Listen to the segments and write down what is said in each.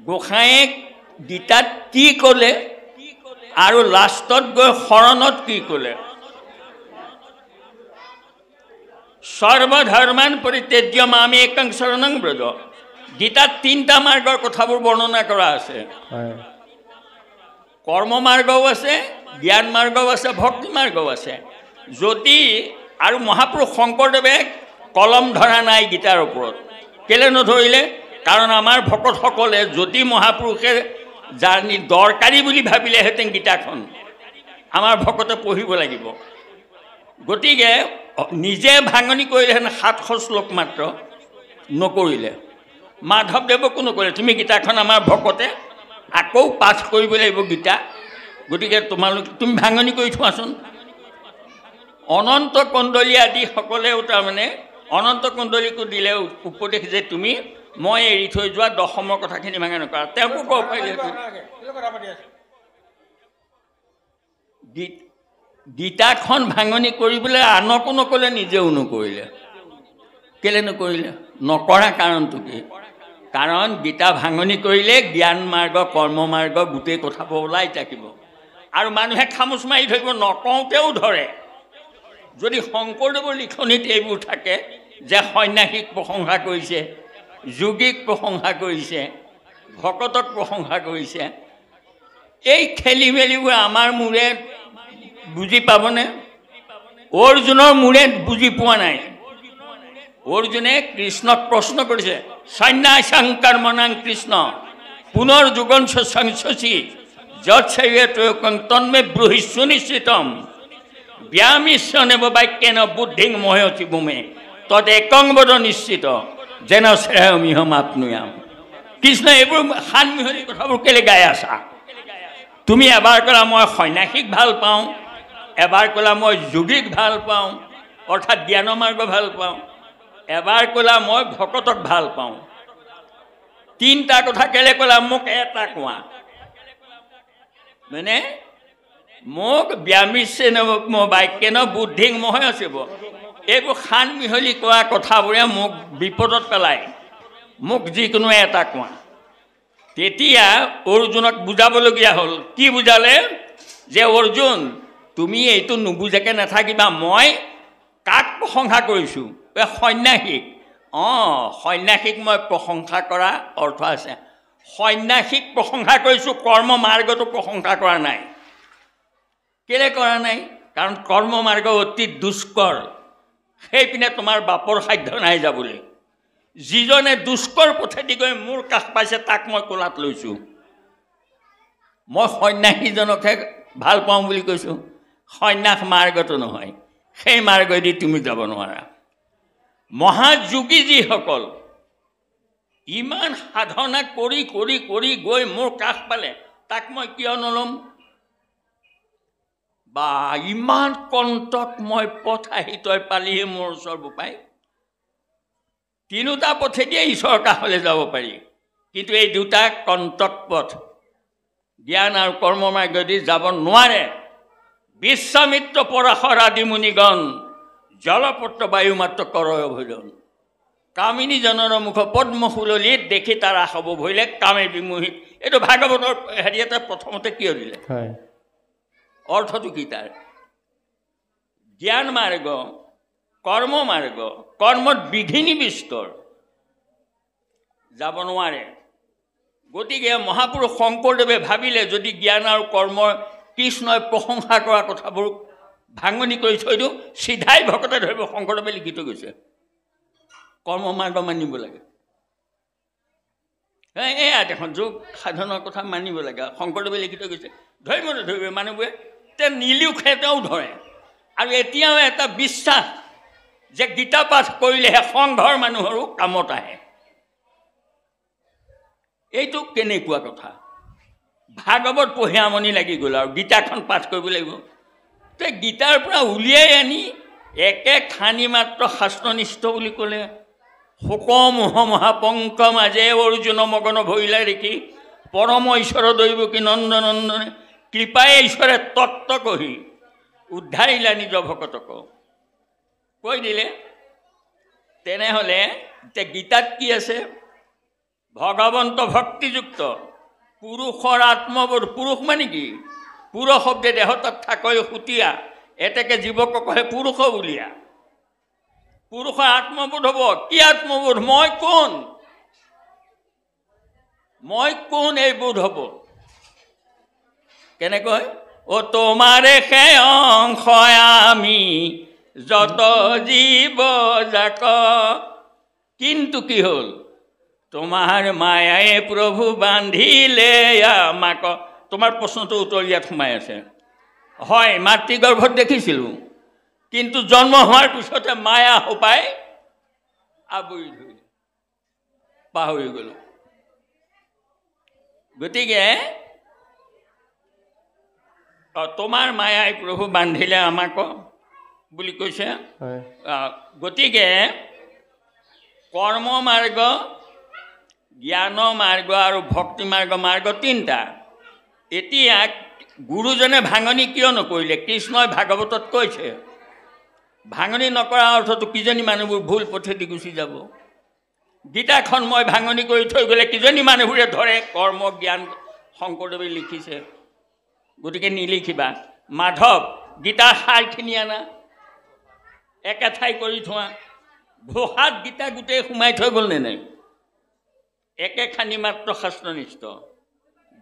গোসাঁইক গীতাত কি ক'লে আৰু লাষ্টত গৈ শৰণত কি ক'লে? সৰ্বধৰ্মান পৰিত্যাজ্য মাম একং শৰণং ব্ৰজ। গীতাত 3টা মাৰ্গৰ কথাবোৰ বৰ্ণনা কৰা আছে। কৰ্ম মাৰ্গও আছে, জ্ঞান মাৰ্গও আছে, ভক্তি মাৰ্গও আছে। যদি আৰু মহাপুৰুষ শংকৰদেৱে কলম ধৰা নাই গীতাৰ ওপৰত। কেলে নধৰিলে? কাৰণ আমাৰ ভকতসকলে যদি মহাপুৰুষে জানি দৰকাৰী বুলি ভাবিলেহেঁতেন গীতাখন আমাৰ ভকতে পঢ়িব লাগিব। গতিকে নিজে ভাঙনি কৰিলেহেঁতেন 700 শ্লোক মাত্ৰ, নকৰিলে। মাধৱদেৱকো নকৰিলে। তুমি গীতাখন আমাৰ ভকতে আকৌ পাঠ কৰিব লাগিব গীতা, গতিকে তুমি ভাঙনি কৰি থোৱাচোন। অনন্ত কণ্ডলী আদিসকলেও তাৰমানে অনন্ত কণ্ডলীকো দিলে উপদেশ যে তুমি মই এৰি থৈ যোৱা দশমৰ কথাখিনি ভাঙা নকৰা। তেওঁকো ক'ব পাৰিলে গীতাখন ভাঙনি কৰিবলৈ আনকো নক'লে, নিজেও নকৰিলে। কেলে নকৰিলে? নকৰা কাৰণটো কি? কাৰণ গীতা ভাঙনি কৰিলে জ্ঞান মাৰ্গ কৰ্ম মাৰ্গ গোটেই কথাবোৰ ওলাই থাকিব আৰু মানুহে খামোচ মাৰি ধৰিব, নকওঁতেও ধৰে। যদি শংকৰদেৱৰ লিখনিত এইবোৰ থাকে যে সন্ন্যাসীক প্ৰশংসা কৰিছে, যোগীক প্ৰশংসা কৰিছে, ভকতক প্ৰশংসা কৰিছে, এই খেলি মেলিবোৰ আমাৰ মূৰে বুজি পাবনে? অৰ্জুনৰ মূৰে বুজি পোৱা নাই। অৰ্জুনে কৃষ্ণক প্ৰশ্ন কৰিছে, সন্ন্যাসং কৰ্মণং কৃষ্ণ পুনৰ যুগন সংশোচি যৎসেয়ং তন্মে ব্রুহি সুনিশ্চিতম ব্যামিশ্বনেব বাক্যেন বুদ্ধিং মহয়তি ভূমে তদেকং বদ নিশ্চিত যেন শ্রেয়মিহম আপ্নুয়াম। কৃষ্ণ এইবোৰ সানমিহলি কথাবোৰ কেলে গাই আছা? তুমি এবাৰ ক'লা মই সন্ন্যাসীক ভাল পাওঁ, এবাৰ ক'লা মই যোগীক ভাল পাওঁ অৰ্থাৎ জ্ঞান মাৰ্গ ভাল পাওঁ, এবাৰ ক'লা মই ভকতক ভাল পাওঁ। 3টা কথা কেলে ক'লা? মোক এটা কোৱা। মানে মোক ব্যামিশ্বেন বাক্যেন বুদ্ধিং মহয়চিব, এইবোৰ সান মিহলি কোৱা কথাবোৰে মোক বিপদত পেলায়। মোক যিকোনো এটা কোৱা। তেতিয়া অৰ্জুনক বুজাবলগীয়া হ'ল। কি বুজালে? যে অৰ্জুন তুমি এইটো নুবুজাকে নাথাকিবা। মই কাক প্ৰশংসা কৰিছোঁ? সন্ন্যাসীক। সন্ন্যাসীক মই প্ৰশংসা কৰা অৰ্থ আছে। সন্ন্যাসীক প্ৰশংসা কৰিছোঁ, কৰ্ম মাৰ্গটো প্ৰশংসা কৰা নাই। কেলে কৰা নাই? কাৰণ কৰ্ম মাৰ্গ অতি দুষ্কৰ, সেইপিনে তোমাৰ বাপৰ সাধ্য নাই যাবলৈ। যিজনে দুষ্কৰ পথেদি গৈ মোৰ কাষ পাইছে তাক মই কোলাত লৈছোঁ। মই সন্ন্যাসীজনকহে ভাল পাওঁ বুলি কৈছোঁ। সন্ন্যাস মাৰ্গটো নহয়, সেই মাৰ্গেদি তুমি যাব নোৱাৰা। মহাযোগী যিসকল ইমান সাধনা কৰি কৰি কৰি গৈ মোৰ কাষ পালে তাক মই কিয় নল'ম? বা ইমান কণ্টক মই পথ আহি তই পালিহে মোৰ ওচৰ বোপাই। 3টা পথেদিয়ে ঈশ্বৰৰ কাষলৈ যাব পাৰি, কিন্তু এই 2টা কণ্টক পথ জ্ঞান আৰু কৰ্ম মাৰ্গেদি যাব নোৱাৰে। বিশ্বামিত্ৰ পৰাশৰ আদি মুনিগণ জলপত্ৰ বায়ু মাত্ৰ কৰয় ভজন। কামিনীজনৰ মুখ পদ্ম ফুললিত দেখি তাৰ আশব ভৰিলে কামে বিমোহিত। এইটো ভাগৱতৰ হেৰি এটা প্ৰথমতে কিয় দিলে? অৰ্থটো কি তাৰ? জ্ঞান মাৰ্গ কৰ্ম মাৰ্গ, কৰ্মত বিঘিনি বিস্তৰ, যাব নোৱাৰে। গতিকে মহাপুৰুষ শংকৰদেৱে ভাবিলে যদি জ্ঞান আৰু কৰ্মৰ কৃষ্ণই প্ৰশংসা কৰা কথাবোৰ ভাঙনি কৰি থৈ দিওঁ, চিধাই ভকতে ধৰিব। শংকৰদেৱে লিখি থৈ গৈছে কৰ্ম মাৰ্গ মানিব লাগে। এয়া দেখোন যোগ সাধনৰ কথা মানিব লাগে। শংকৰদেৱে লিখি থৈ গৈছে, ধৰিব নধৰিব মানুহবোৰে তে নিলিখে তেওঁ ধৰে। আৰু এতিয়াও এটা বিশ্বাস যে গীতা পাঠ কৰিলেহে সংঘৰ মানুহৰো কামত আহে। এইটো কেনেকুৱা কথা? ভাগৱত পঢ়ি আমনি লাগি গ'ল আৰু গীতাখন পাঠ কৰিব লাগিব। তে গীতাৰ পৰা উলিয়াই আনি একে খানি মাত্ৰ শাস্ত্ৰনিষ্ঠ বুলি ক'লে। শোক মোহ মহাপংক মাজে অৰ্জুন মগন ভৰিলে দেখি পৰম ঈশ্বৰ দৈৱকী নন্দনন্দনে কৃপাই ঈশ্বৰে তত্ত্ব কহি উদ্ধাৰিলা নিজ ভকতক। কৈ দিলে। তেনেহ'লে এতিয়া গীতাত কি আছে? ভগৱন্ত ভক্তিযুক্ত পুৰুষৰ আত্মবোধ। পুৰুষ মানে কি? পুৰুষ শব্দে দেহত থাকৈ সুতীয়া, এতেকে জীৱক কহে পুৰুষ বুলিয়া। পুৰুষৰ আত্মবোধ হ'ব। কি আত্মবোধ? মই কোন, মই কোন, এই বোধ হ'ব। কেনেকৈ? ও তোমাৰে সেই অংশ আমি যত জীৱ জাক, কিন্তু কি হ'ল? তোমাৰ মায়াই প্ৰভু বান্ধিলে আমাক। তোমাৰ প্ৰশ্নটো উত্তৰ ইয়াত সোমাই আছে। হয়, মাতৃগৰ্ভত দেখিছিলোঁ, কিন্তু জন্ম হোৱাৰ পিছতে মায়া সোপাই আৱৰি ধৰিলে, পাহৰি গ'লোঁ। গতিকে তোমাৰ মায়াই প্ৰভু বান্ধিলে আমাক বুলি কৈছে। গতিকে কৰ্ম মাৰ্গ, জ্ঞান মাৰ্গ আৰু ভক্তি মাৰ্গ, মাৰ্গ তিনিটা। এতিয়া গুৰুজনে ভাঙনি কিয় নকৰিলে? কৃষ্ণই ভাগৱতত কৈছে, ভাঙনি নকৰা অৰ্থটো কিজনী মানুহবোৰ ভুল পথেদি গুচি যাব। গীতাখন মই ভাঙনি কৰি থৈ গ'লে কিজনী মানুহবোৰে ধৰে। কৰ্ম জ্ঞান শংকৰদেৱে লিখিছে, গতিকে নিলিখিবা। মাধৱ, গীতাৰ সাৰখিনি আনা, একে ঠাই কৰি থোৱা। ঘোষাত গীতা গোটেই সোমাই থৈ গ'ল নে নাই? একে খানি মাত্ৰ শাস্ত্ৰনিষ্ঠ।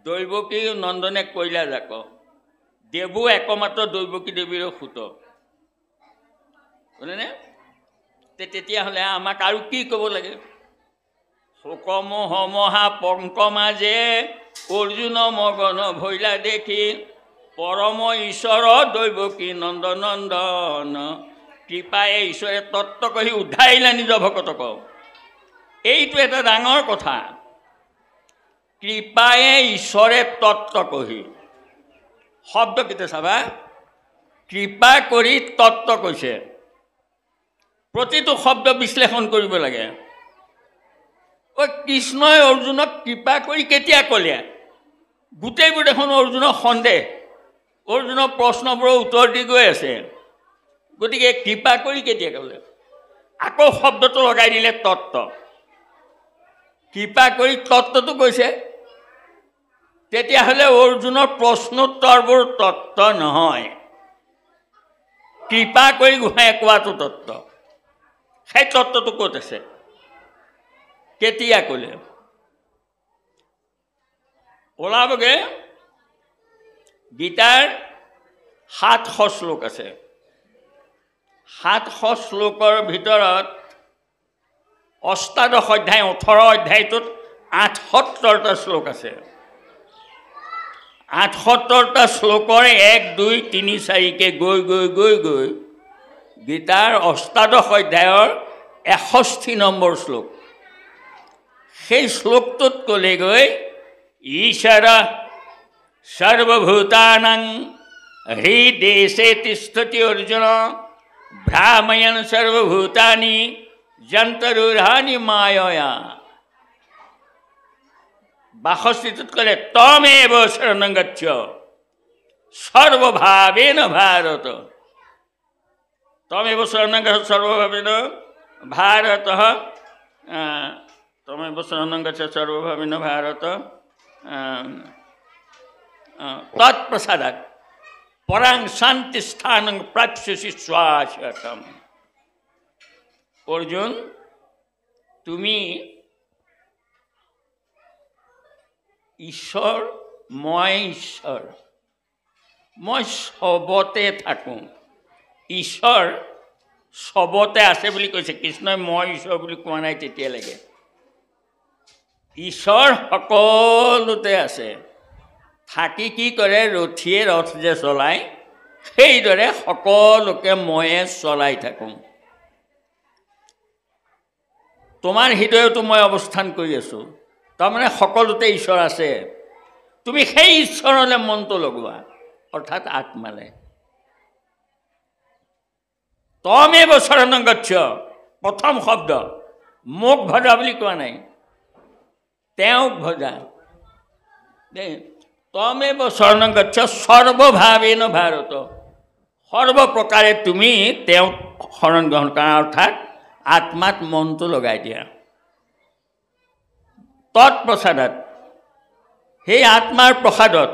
দৈৱকী নন্দনে কৈলা যাক, দেৱো একমাত্ৰ দৈৱকী দেৱীৰ সুত। বুজিলেনে? তেতিয়াহ'লে আমাক আৰু কি ক'ব লাগে? শোকমোহ মহা পংক মাজে অৰ্জুন মগন ভৈলা দেখি, পৰম ঈশ্বৰ দৈৱকী নন্দনন্দন, কৃপায়ে ঈশ্বৰে তত্ত্ব কহি উদ্ধাৰিলা নিজ ভকতক। এইটো এটা ডাঙৰ কথা। কৃপায়ে ঈশ্বৰে তত্ত্ব কহি, শব্দকেইটা চাবা, কৃপা কৰি তত্ত্ব কৈছে। প্ৰতিটো শব্দ বিশ্লেষণ কৰিব লাগে। কৃষ্ণই অৰ্জুনক কৃপা কৰি কেতিয়া ক'লে? গোটেইবোৰ দেখোন অৰ্জুনৰ সন্দেহ, অৰ্জুনৰ প্ৰশ্নবোৰৰ উত্তৰ দি গৈ আছে। গতিকে কৃপা কৰি কেতিয়া ক'লে? আকৌ শব্দটো লগাই দিলে তত্ত্ব। কৃপা কৰি তত্ত্বটো কৈছে, তেতিয়াহ'লে অৰ্জুনৰ প্ৰশ্নোত্তৰবোৰ তত্ত্ব নহয়, কৃপা কৰি গোসাঁই কোৱাটো তত্ত্ব। সেই তত্ত্বটো ক'ত আছে? কেতিয়া ক'লে? ওলাবগে। গীতাৰ 700 শ্লোক আছে। 700 শ্লোকৰ ভিতৰত অষ্টাদশ অধ্যায় 18 অধ্যায়টোত 78টা শ্লোক আছে। 78টা শ্লোকৰ 1, 2, 3, 4কে গৈ গৈ গৈ গৈ গীতাৰ অষ্টাদশ অধ্যায়ৰ 61 নম্বৰ শ্লোক। সেই শ্লোকটোত ক'লেগৈ, ঈশ্বৰ সৰ্বভূতানাং হৃদেশে তিষ্ঠতি অৰ্জুন, ভ্ৰাময়ন সৰ্বভূতানি যন্তৰুহানি মায়য়া। 62টোত ক'লে, তমেব শৰণং গচ্ছ সৰ্বভাৱেন ভাৰত। তমেব শৰণং গচ্ছ সৰ্বভাৱেন ভাৰত। তমেব শৰণং গচ্ছ সৰ্বভাৱেন ভাৰত। তৎপ্ৰসাদাৎ পৰাং শান্তি স্থানং প্ৰাপ্স্যসি শাশ্বতম। অৰ্জুন, তুমি ঈশ্বৰ, মই ঈশ্বৰ, মই চবতে থাকোঁ। ঈশ্বৰ চবতে আছে বুলি কৈছে। কৃষ্ণই মই ঈশ্বৰ বুলি কোৱা নাই তেতিয়ালৈকে। ঈশ্বৰ সকলোতে আছে। থাকি কি কৰে? ৰথীয়ে ৰথ যে চলায়, সেইদৰে সকলোকে ময়ে চলাই থাকোঁ। তোমাৰ হৃদয়তো মই অৱস্থান কৰি আছোঁ, তাৰমানে সকলোতে ঈশ্বৰ আছে। তুমি সেই ঈশ্বৰলৈ মনটো লগোৱা, অৰ্থাৎ আত্মালে। তমেব শৰণং গচ্ছ, প্ৰথম শব্দ। মোক ভজা বুলি কোৱা নাই, তেওঁক ভজা দেই। তমেব শৰণং গচ্ছ সৰ্বভাৱেন ভাৰত। সৰ্বপ্ৰকাৰে তুমি তেওঁক শৰণ গ্ৰহণ কৰা, অৰ্থাৎ আত্মাত মনটো লগাই দিয়া। তৎপ্ৰসাদত সেই আত্মাৰ প্ৰসাদত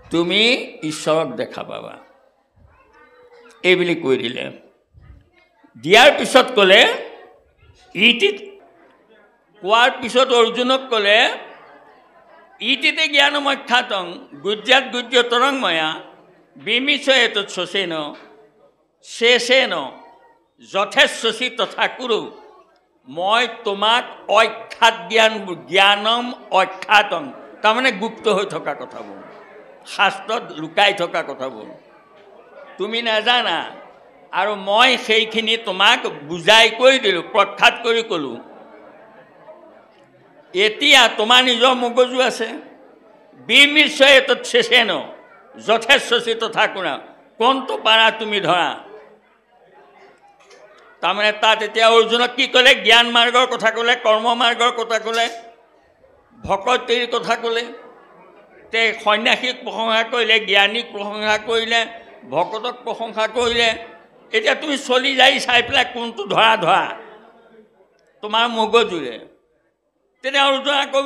তুমি ঈশ্বৰক দেখা পাবা এইবুলি কৈ দিলে। দিয়াৰ পিছত ক'লে ইটিত কোৱাৰ পিছত অৰ্জুনক ক'লে ইটিতে জ্ঞানমখ্যাতং গুজ্জাত গুজ্জতৰং ময়া বিমিছয়ে তৎসেন শেষেন যথেচ্ছসি তথা কুৰু। মই তোমাক অখ্যাত জ্ঞানম অখ্যাতম তাৰমানে গুপ্ত হৈ থকা কথাবোৰ, শাস্ত্ৰত লুকাই থকা কথাবোৰ তুমি নাজানা, আৰু মই সেইখিনি তোমাক বুজাই কৈ দিলোঁ, প্ৰখ্যাত কৰি ক'লোঁ। এতিয়া তোমাৰ নিজৰ মগজু আছে, বিমিছয়ে তৎসেন যথেচ্ছসি তথা কুৰু, কোনটো পাৰা তুমি ধৰা। তাৰমানে তাত এতিয়া অৰ্জুনক কি ক'লে? জ্ঞান মাৰ্গৰ কথা ক'লে, কৰ্ম মাৰ্গৰ কথা ক'লে, ভকতিৰ কথা ক'লে। তে সন্ন্যাসীক প্ৰশংসা কৰিলে, জ্ঞানীক প্ৰশংসা কৰিলে, ভকতক প্ৰশংসা কৰিলে। এতিয়া তুমি চলি যাই চাই পেলাই কোনটো ধৰা ধৰা তোমাৰ মগজুৰে। তেতিয়া অৰ্জুন আকৌ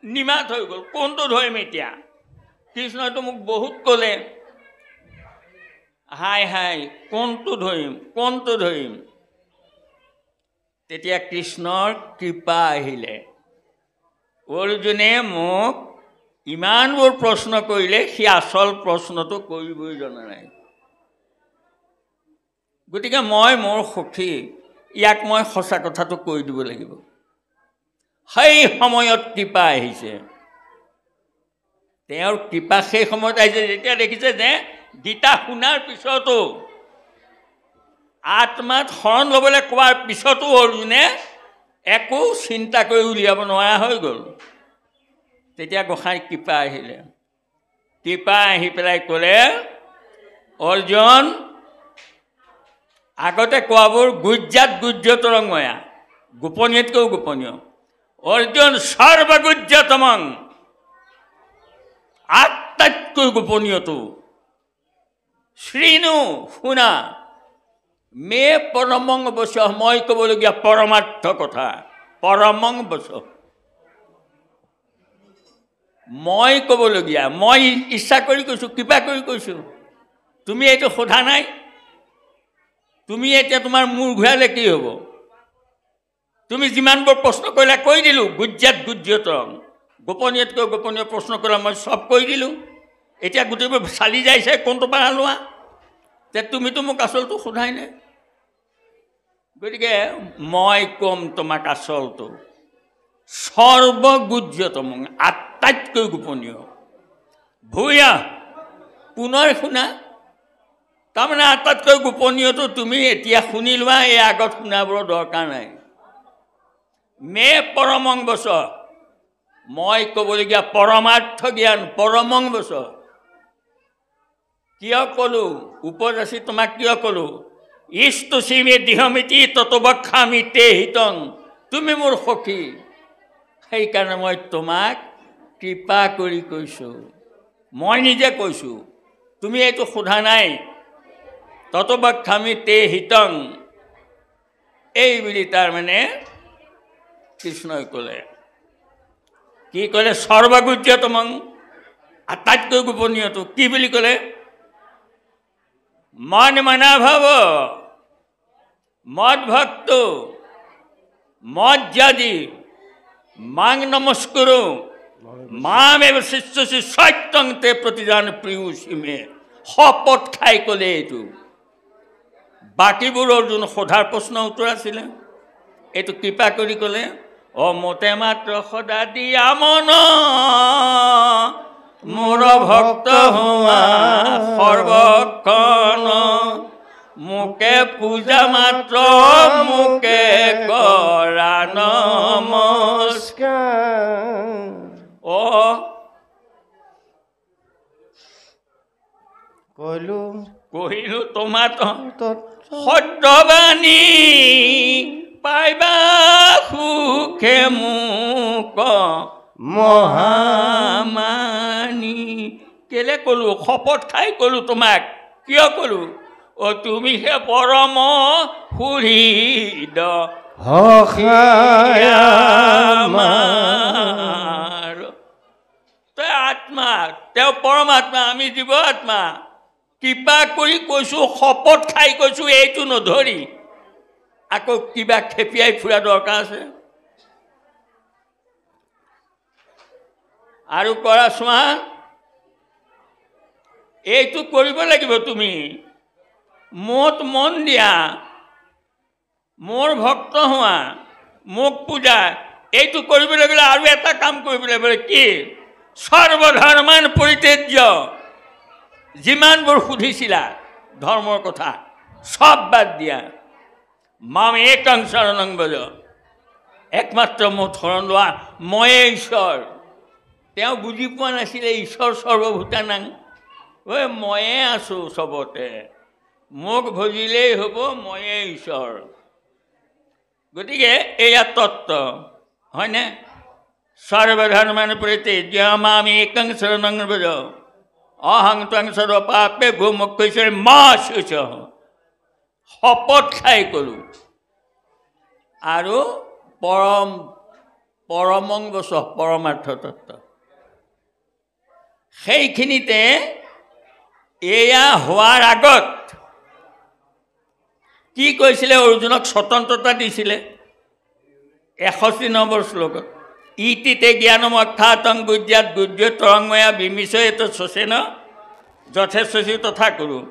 নিমাত হৈ গ'ল, কোনটো ধৰিম এতিয়া? কৃষ্ণইতো মোক বহুত ক'লে, হাই হাই কোনটো ধৰিম কোনটো ধৰিম? তেতিয়া কৃষ্ণৰ কৃপা আহিলে। অৰ্জুনে মোক ইমানবোৰ প্ৰশ্ন কৰিলে, সি আচল প্ৰশ্নটো কৰিবই জনা নাই। গতিকে মই মোৰ সখী ইয়াক মই সঁচা কথাটো কৈ দিব লাগিব। সেই সময়ত কৃপা আহিছে, তেওঁৰ কৃপা সেই সময়ত আহিছে যেতিয়া দেখিছে যে গীতা শুনাৰ পিছতো, আত্মাত শৰণ ল'বলৈ কোৱাৰ পিছতো অৰ্জুনে একো চিন্তা কৰি উলিয়াব নোৱাৰা হৈ গ'ল। তেতিয়া গোসাঁইৰ কৃপা আহিলে। কৃপা আহি পেলাই ক'লে, অৰ্জুন আগতে কোৱাবোৰ গুজ্জাত গুজ্জতৰং ময়া, গোপনীয়তকৈও গোপনীয়। অৰ্জুন সৰ্বগুজ্জতমং, আটাইতকৈ গোপনীয়টো। শ্ৰীনু শুনা, মে পৰমং বচ, মই ক'বলগীয়া পৰমাৰ্থ কথা। পৰমং বচ, মই ক'বলগীয়া, মই ইচ্ছা কৰি কৈছোঁ, কৃপা কৰি কৈছোঁ। তুমি এইটো সোধা নাই, তুমি এতিয়া তোমাৰ মূৰ ঘূৰালে কি হ'ব? তুমি যিমানবোৰ প্ৰশ্ন কৰিলা কৈ দিলোঁ, গুজ্জাত গুজ্জতৰং, গোপনীয়তকৈ গোপনীয় প্ৰশ্ন কৰিলা, মই চব কৈ দিলোঁ। এতিয়া গোটেইবোৰ চালি যাইছে, কোনটো পাৰা লোৱা? যে তুমিতো মোক আচলটো সোধাই নাই। গতিকে মই ক'ম তোমাক আচলটো, সৰ্বগুজ্জতমং, আটাইতকৈ গোপনীয়। ভূয়া পুনৰ শুনা, তাৰমানে আটাইতকৈ গোপনীয়টো তুমি এতিয়া শুনি লোৱা, এই আগত শুনাবোৰৰ দৰকাৰ নাই। মে পৰমং বচ, মই ক'বলগীয়া পৰমাৰ্থ জ্ঞান, পৰমং বচ। কিয় ক'লোঁ? উপযাচি তোমাক কিয় ক'লোঁ? ইস্তুষি মে দৃঢ়মিতি ততবক্ষামি তে হিতং, তুমি মোৰ সখী, সেইকাৰণে মই তোমাক কৃপা কৰি কৈছোঁ। মই নিজে কৈছোঁ, তুমি এইটো সোধা নাই। ততবক্ষামি তে হিতং, এইবুলি তাৰমানে কৃষ্ণই ক'লে। কি ক'লে? সৰ্বগুজ্জতমং, আটাইতকৈ গোপনীয়টো। কি বুলি ক'লে? মন মনা ভাৱ মদ ভক্ত মজ্জাদি মাং নমস্কুৰু মামেব শিষ্যসি সত্যং তে প্ৰতিজান প্ৰিয়সী মে। শপত খাই ক'লে এইটো। বাকীবোৰ অৰ্জুন সোধাৰ প্ৰশ্ন উত্তৰ আছিলে, এইটো কৃপা কৰি ক'লে, মতে মাত্ৰ সদা দিয়া মন মোৰ ভক্ত হোৱা সৰ্বক্ষণ, মোকে পূজা মাত্ৰ মোকে কৰা নমস্কাৰ। কহিলো তোমাৰ সত্যবাণী পাইবা সুখে মোক মহামানী। কেলে ক'লোঁ? শপত খাই ক'লোঁ তোমাক। কিয় ক'লোঁ? তুমিহে পৰম সুহৃদ আমাৰ তই আত্মা, তেওঁ পৰমাত্মা, আমি জীৱ আত্মা। কৃপা কৰি কৈছোঁ, শপত খাই কৈছোঁ, এইটো নধৰি আকৌ কিবা খেপিয়াই ফুৰা দৰকাৰ আছে? আৰু কৰা চোৱা, এইটো কৰিব লাগিব। তুমি মোত মন দিয়া, মোৰ ভক্ত হোৱা, মোক পূজা, এইটো কৰিবলৈ গ'লে আৰু এটা কাম কৰিব লাগিব। কি? সৰ্বধৰ্মান পৰিত্যাজ্য। যিমানবোৰ সুধিছিলা ধৰ্মৰ কথা, সব বাদ দিয়া। মাম একং শৰণং ব্ৰজ, একমাত্ৰ মোক শৰণ লোৱা, ময়ে ঈশ্বৰ। তেওঁ বুজি পোৱা নাছিলে ঈশ্বৰ সৰ্বভূতানাং। ঐ ময়ে আছোঁ চবতে, মোক ভজিলেই হ'ব, ময়ে ঈশ্বৰ। গতিকে এয়া তত্ত্ব, হয়নে? সৰ্বধৰ্মান পৰিত্যাজ্য মাম একং শৰণং ব্ৰজ, অহং ত্বং সৰ্বপাপেভ্যো মোক্ষয়িষ্যামি মা শুচঃ। শপত খাই ক'লোঁ। আৰু পৰমং বচঃ, পৰমাৰ্থ তত্ত্ব। সেইখিনিতে এয়া হোৱাৰ আগত কি কৈছিলে? অৰ্জুনক স্বতন্ত্ৰতা দিছিলে 61 নম্বৰ শ্লোকত। ইতিতে জ্ঞানম অখ্যাতং বুদ্ধ্যাৎ বুদ্ধ্যো তৰংময়া বিমিশ্যতে শোচেন যথেষ্ট তথা কৰোঁ।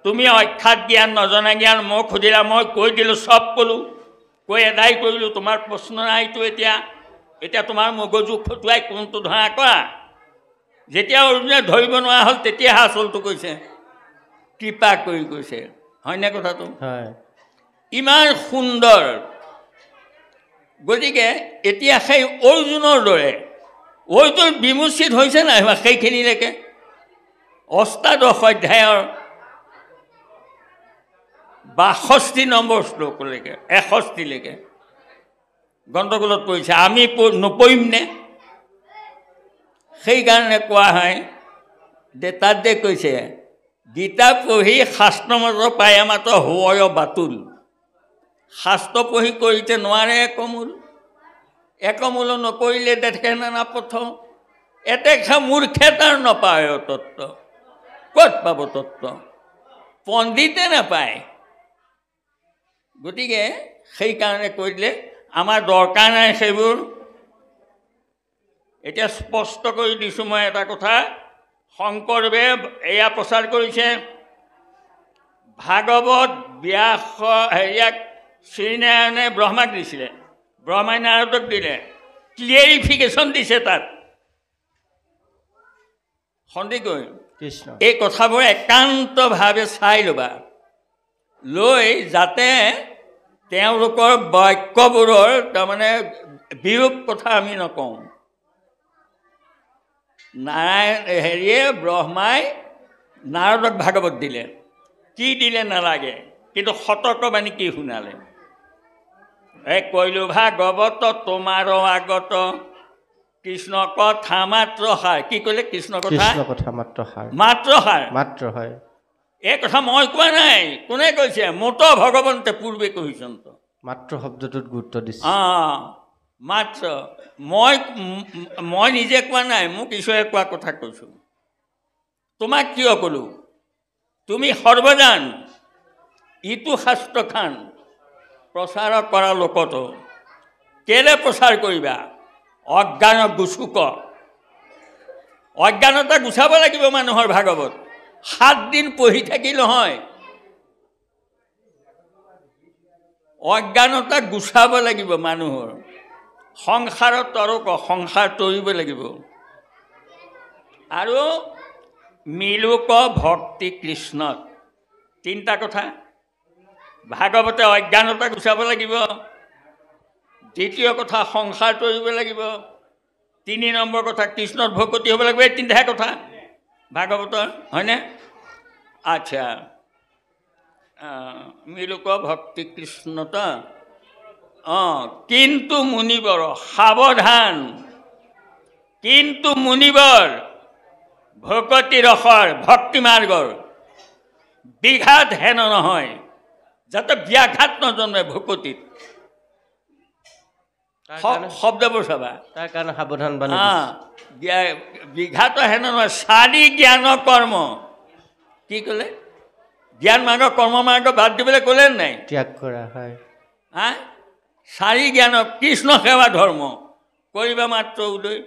তুমি অখ্যাত জ্ঞান, নজনা জ্ঞান মোক সুধিলা, মই কৈ দিলোঁ, চব ক'লোঁ, কৈ এদায় কৰিলোঁ। তোমাৰ প্ৰশ্ন নাইতো এতিয়া তোমাৰ মগজু খটুৱাই কোনটো ধৰা কৰা। যেতিয়া অৰ্জুনে ধৰিব নোৱাৰা হ'ল, তেতিয়াহে আচলটো কৈছে, কৃপা কৰি কৈছে। হয়নে কথাটো? ইমান সুন্দৰ। গতিকে এতিয়া সেই অৰ্জুনৰ দৰে অৰ্জুন বিমোচিত হৈছে নাই সেইখিনিলৈকে? অষ্টাদশ অধ্যায়ৰ 62 নম্বৰ শ্লোকলৈকে, 61লৈকে গণ্ডগোলত পৰিছে। আমি নপৰিম নে? সেইকাৰণে কোৱা হয় যে তাত যে কৈছে, গীতা পঢ়ি শাস্ত্ৰ মত পায়া মাত হয় বাতুল। শাস্ত্ৰ পঢ়ি কৰিতে নোৱাৰে একমূল, একমূল নকৰিলে দেখে নানা পথ, এতেখা মূৰ্খে তাৰ নাপায় তত্ত্ব। ক'ত পাব তত্ত্ব? পণ্ডিতে নাপায়। গতিকে সেইকাৰণে কৈ দিলে আমাৰ দৰকাৰ নাই সেইবোৰ। এতিয়া স্পষ্ট কৰি দিছোঁ মই এটা কথা। শংকৰদেৱে এয়া প্ৰচাৰ কৰিছে, ভাগৱত ব্যাস হেৰিয়াক শ্ৰীনাৰায়ণে ব্ৰহ্মাক দিছিলে, ব্ৰহ্মাই নাৰদক দিলে, ক্লিয়াৰিফিকেশ্যন দিছে তাত। সন্দিকৈ এই কথাবোৰ একান্তভাৱে চাই ল'বা, লৈ যাতে তেওঁলোকৰ বাক্যবোৰৰ তাৰমানে বিৰূপ কথা আমি নকওঁ। ব্ৰহ্মাই নাৰদক ভাগৱত দিলে, কি দিলে নালাগে, কিন্তু সতৰ্কবাণী কি শুনালে? কৈলো ভাগৱত তোমাৰ আগত কৃষ্ণ কথা মাত্ৰ সাৰ। কি ক'লে? কৃষ্ণ কথা মাত্ৰ সাৰ, মাত্ৰ সাৰ, মাত্ৰ হয়। এই কথা মই কোৱা নাই, কোনে কৈছে? মত ভগৱন্তে পূৰ্বে কৈছন্ত। মাত্ৰ শব্দটোত গুৰুত্ব দিছে। মাত্ৰ মই নিজে কোৱা নাই, মোক ঈশ্বৰে কোৱা কথা কৈছোঁ। তোমাক কিয় ক'লোঁ? তুমি সৰ্বজান, ইটো শাস্ত্ৰখান প্ৰচাৰ কৰা লোকতো কেলে প্ৰচাৰ কৰিবা? অজ্ঞান গুচুক, অজ্ঞানতা গুচাব লাগিব মানুহৰ। ভাগৱত 7 দিন পঢ়ি থাকি নহয়, অজ্ঞানতা গুচাব লাগিব মানুহৰ। সংসাৰত তৰক, সংসাৰ তৰিব লাগিব। আৰু মিলোক ভক্তি কৃষ্ণত, 3টা কথা। ভাগৱতে অজ্ঞানতা গুচাব লাগিব, 2য় কথা সংসাৰ তৰিব লাগিব, 3 নম্বৰ কথা কৃষ্ণত ভকতি হ'ব লাগিব। এই 3টাহে কথা ভাগৱতৰ, হয়নে? আচ্ছা, মিলোক ভক্তি কৃষ্ণত। কিন্তু মুনিবৰ সাৱধান, কিন্তু মুনিবৰ ভকতি ৰসৰ, ভক্তি মাৰ্গৰ বিঘাত হেন নহয়, যাতে ব্যাঘাত নজন্মে ভকতিত। শব্দবোৰ চাবা তাৰ কাৰণে সাৱধান বানি বিঘাত হেন নহয় 4 জ্ঞান কৰ্ম কি ক'লে জ্ঞান মাৰ্গ কৰ্ম মাৰ্গ বাদ দিবলৈ ক'লে নাই ত্যাগ কৰা হয় 4 জ্ঞান কৃষ্ণ সেৱা ধৰ্ম কৰিবা মাত্ৰ উদয়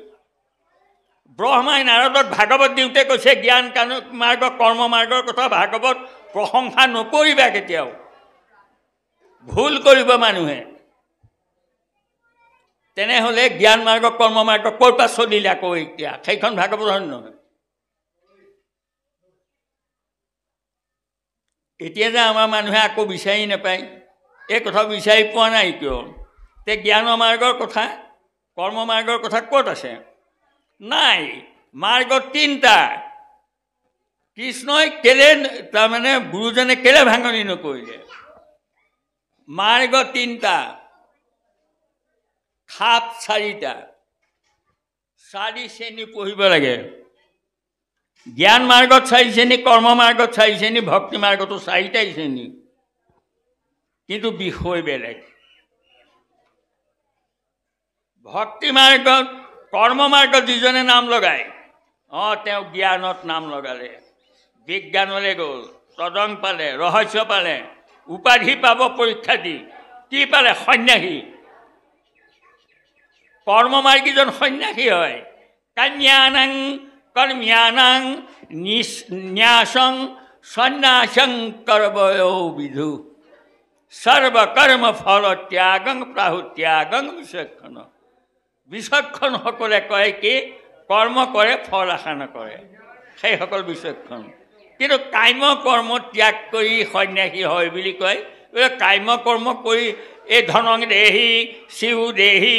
ব্ৰহ্মাই নাৰদক ভাগৱত দিওঁতে কৈছে জ্ঞান মাৰ্গ কৰ্ম মাৰ্গৰ কথা ভাগৱত প্ৰশংসা নকৰিবা কেতিয়াও ভুল কৰিব মানুহে তেনেহ'লে জ্ঞান মাৰ্গ কৰ্ম মাৰ্গ ক'ৰ পৰা চলিলে আকৌ এতিয়া সেইখন ভাগৱত নহয় এতিয়া যে আমাৰ মানুহে আকৌ বিচাৰি নাপায় এই কথা বিচাৰি পোৱা নাই কিয় তে জ্ঞান মাৰ্গৰ কথা কৰ্ম মাৰ্গৰ কথা ক'ত আছে নাই মাৰ্গ 3টা কৃষ্ণই কেলে তাৰমানে গুৰুজনে কেলে ভাঙনি নকৰিলে মাৰ্গ 3টা খাপ 4টা 4 শ্ৰেণী পঢ়িব লাগে জ্ঞান মাৰ্গত 4 শ্ৰেণী কৰ্ম মাৰ্গত 4 শ্ৰেণী ভক্তি মাৰ্গতো 4টাই শ্ৰেণী কিন্তু বিষয় বেলেগ ভক্তি মাৰ্গত কৰ্ম মাৰ্গত যিজনে নাম লগায় তেওঁ জ্ঞানত নাম লগালে বিজ্ঞানলৈ গ'ল তদং পালে ৰহস্য পালে উপাধি পাব পৰীক্ষা দি কি পালে সন্ন্যাসী কৰ্মমাৰ্গীজন সন্ন্যাসী হয় কন্যানাং কৰ্ম্যানাং ন্যাসং সন্ন্যাসং কৰ্ময়ো বিধু সৰ্বকৰ্ম ফল ত্যাগং প্ৰাহু ত্যাগং বিচক্ষণ বিচক্ষণসকলে কয় কি কৰ্ম কৰে ফল আশা নকৰে সেইসকল বিচক্ষণ কিন্তু কাম্য কৰ্ম ত্যাগ কৰি সন্ন্যাসী হয় বুলি কয় কাম্য কৰ্ম কৰি এই ধনং দেহি শিউ দেহি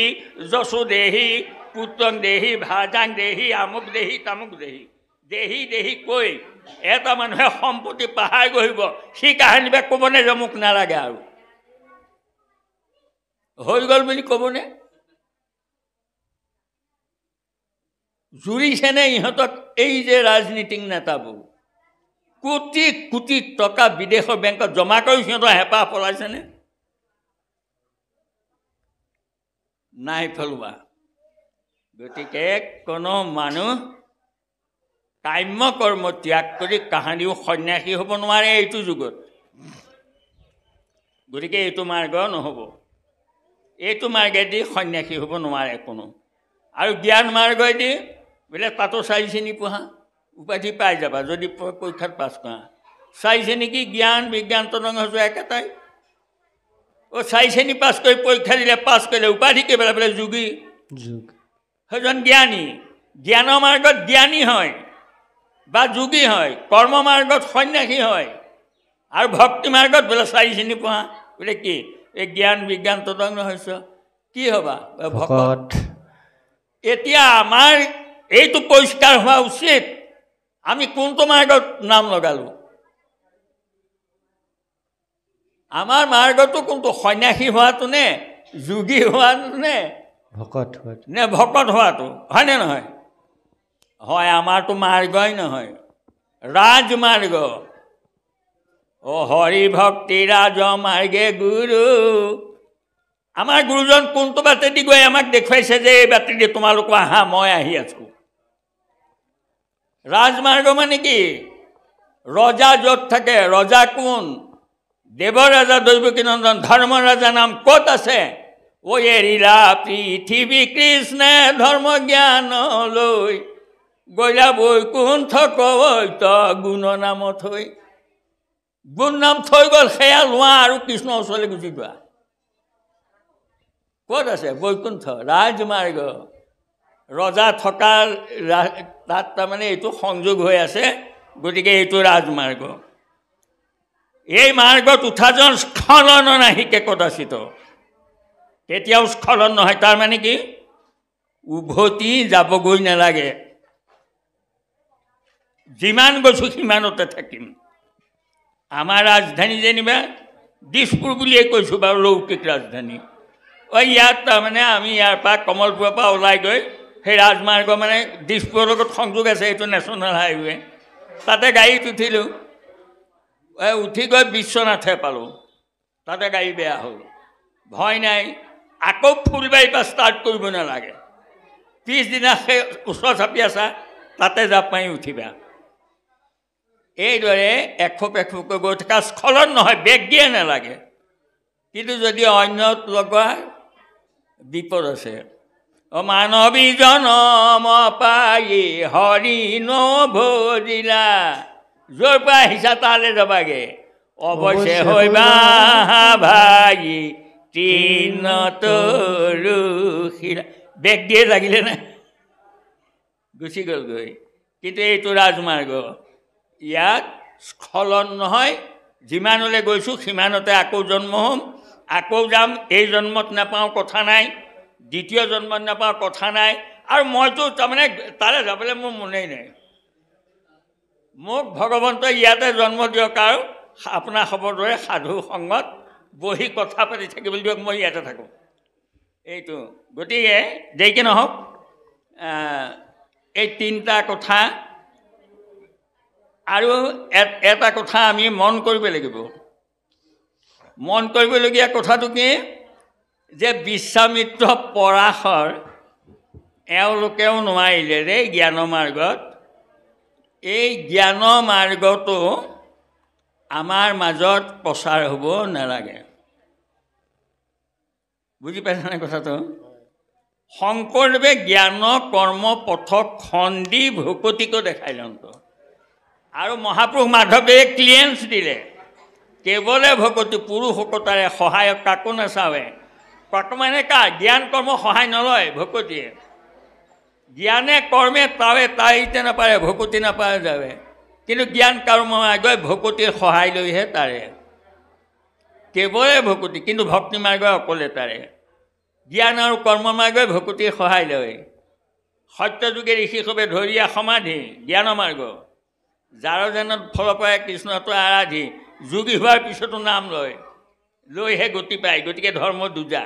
যশু দেহি পুত্ৰং দেহি ভাজাং দেহি আমুক দেহি তামুক দেহি দেহি দেহি কৈ এটা মানুহে সম্পত্তি পাহাৰ গঢ়িব সি কাহিনীবা ক'বনে যে মোক নালাগে আৰু হৈ গ'ল বুলি ক'বনে জুৰিছেনে ইহঁতক এই যে ৰাজনীতিক নেতাবোৰ কোটি কোটি টকা বিদেশৰ বেংকত জমা কৰি সিহঁতৰ হেঁপাহ পলাইছেনে নাই পেলোৱা গতিকে কোনো মানুহ কাম্য কৰ্ম ত্যাগ কৰি কাহানিও সন্ন্যাসী হ'ব নোৱাৰে এইটো যুগত গতিকে এইটো মাৰ্গ নহ'ব এইটো মাৰ্গেদি সন্ন্যাসী হ'ব নোৱাৰে কোনো আৰু জ্ঞান মাৰ্গেদি বোলে তাতো 4 শ্ৰেণী পঢ়া উপাধি পাই যাবা যদি পৰীক্ষাত পাছ কৰা 4 শ্ৰেণী কি জ্ঞান বিজ্ঞান তদং হৈছে একেটাই 4 শ্ৰেণী পাছ কৰি পৰীক্ষা দিলে পাছ কৰিলে উপাধি কেইবেলা বোলে যোগী সেইজন জ্ঞানী জ্ঞান মাৰ্গত জ্ঞানী হয় বা যোগী হয় কৰ্ম মাৰ্গত সন্ন্যাসী হয় আৰু ভক্তি মাৰ্গত বোলে 4 শ্ৰেণী পঢ়া বোলে কি এই জ্ঞান বিজ্ঞান তদং হৈছে কি হ'বা ভকত এতিয়া আমাৰ এইটো পৰিষ্কাৰ হোৱা উচিত আমি কোনটো মাৰ্গত নাম লগালোঁ আমাৰ মাৰ্গটো কোনটো সন্ন্যাসী হোৱাটো নে যোগী হোৱাটো নে ভকত হোৱাটো হয়নে নহয় হয় আমাৰতো মাৰ্গই নহয় ৰাজমাৰ্গ হৰি ভক্তি ৰাজ মাৰ্গে গুৰু আমাৰ গুৰুজন কোনটো বাটেদি গৈ আমাক দেখুৱাইছে যে এই বাটেদি তোমালোক আহা মই আহি আছোঁ ৰাজমাৰ্গ মানে কি ৰজা য'ত থাকে ৰজা কোন দেৱৰাজা দৈৱকীনন্দন ধৰ্ম ৰাজা নাম ক'ত আছে এৰিলা পৃথিৱী কৃষ্ণে ধৰ্ম জ্ঞান লৈ গৈলা বৈকুণ্ঠ কৈত গুণ নাম থৈ গুণ নাম থৈ গ'ল সেয়া লোৱা আৰু কৃষ্ণৰ ওচৰলৈ গুচি যোৱা ক'ত আছে বৈকুণ্ঠ ৰাজমাৰ্গ ৰজা থকা তাত তাৰমানে এইটো সংযোগ হৈ আছে গতিকে এইটো ৰাজমাৰ্গ এই মাৰ্গত উঠাজন স্খলন নাহিকে কদাচিত কেতিয়াও স্খলন নহয় তাৰমানে কি উভতি যাবগৈ নালাগে যিমান গৈছোঁ সিমানতে থাকিম আমাৰ ৰাজধানী যেনিবা দিছপুৰ বুলিয়ে কৈছোঁ বাৰু লৌকিক ৰাজধানী ইয়াত তাৰমানে আমি ইয়াৰ পৰা কমলপুৰৰ পৰা ওলাই গৈ সেই ৰাজমাৰ্গ মানে দিছপুৰৰ লগত সংযোগ আছে এইটো নেশ্যনেল হাইৱে তাতে গাড়ীত উঠিলোঁ উঠি গৈ বিশ্বনাথে পালোঁ তাতে গাড়ী বেয়া হ'ল ভয় নাই আকৌ ফুলবাৰীৰ পৰা ষ্টাৰ্ট কৰিব নালাগে। পিছদিনা সেই ওচৰ চাপি আছা তাতে জাপ মাৰি উঠিবা। এইদৰে এখোপ এখোপকৈ গৈ থকা স্খলন নহয়, বেগ দিয়ে নালাগে। কিন্তু যদি অন্যত লগোৱা বিপদ আছে। মানৱী জনম পাই হৰি নভজিলা, য'ৰ পৰা আহিছা তালৈ যাবাগে, অৱশ্যে হৈবা ভাই তৃণ তৰুশিলা। বেগ দিয়ে লাগিলে নে গুচি গ'লগৈ। কিন্তু এইটো ৰাজমাৰ্গ, ইয়াত স্খলন নহয়। যিমানলৈ গৈছোঁ সিমানতে আকৌ জন্ম হ'ম, আকৌ যাম। এই জন্মত নাপাওঁ কথা নাই, দ্বিতীয় জন্মত নাপাওঁ কথা নাই। আৰু মইতো তাৰমানে তালৈ যাবলৈ মোৰ মনেই নাই। মোক ভগৱন্তই ইয়াতে জন্ম দিয়ক আৰু আপোনাৰ খবৰ দৰে সাধু সংগত বহি কথা পাতি থাকিবলৈ দিয়ক, মই ইয়াতে থাকোঁ। এইটো গতিকে দেৰিকৈ নহওক, এই তিনিটা কথা। আৰু এটা কথা আমি মন কৰিব লাগিব। মন কৰিবলগীয়া কথাটো কি যে বিশ্বামিত্ৰ পৰাশৰ এওঁলোকেও নোৱাৰিলে ৰে জ্ঞান মাৰ্গত। এই জ্ঞান মাৰ্গটো আমাৰ মাজত প্ৰচাৰ হ'ব নালাগে। বুজি পাইছানে কথাটো? শংকৰদেৱে জ্ঞান কৰ্ম পথক খন্দি ভকতিকো দেখাইলে অন্ত। আৰু মহাপুৰুষ মাধৱে ক্লিয়েঞ্চ দিলে, কেৱলে ভকতি পুৰুষকতাৰে সহায়ক কাকো নাচাৱে। কাকো মানে কাৰ? জ্ঞান কৰ্ম সহায় নলয় ভকতিয়ে। জ্ঞানে কৰ্মে তাইতে নাপাৰে, ভকতি নাপাৰে যাবে। কিন্তু জ্ঞান কৰ্ম মাৰ্গই ভকতিৰ সহায় লৈহে তাৰে। কেৱলে ভকতি, কিন্তু ভক্তি মাৰ্গই অকলে তাৰে। জ্ঞান আৰু কৰ্ম মাৰ্গই ভকতিৰ সহায় লয়। সত্যযুগে ঋষিসৱে ধৰিয়া সমাধি জ্ঞান মাৰ্গ, যাৰ যেনত ফলৰ পৰাই কৃষ্ণটো আৰাধি। যোগী হোৱাৰ পিছতো নাম লৈহে গতি পায়। গতিকে ধৰ্ম দুজা।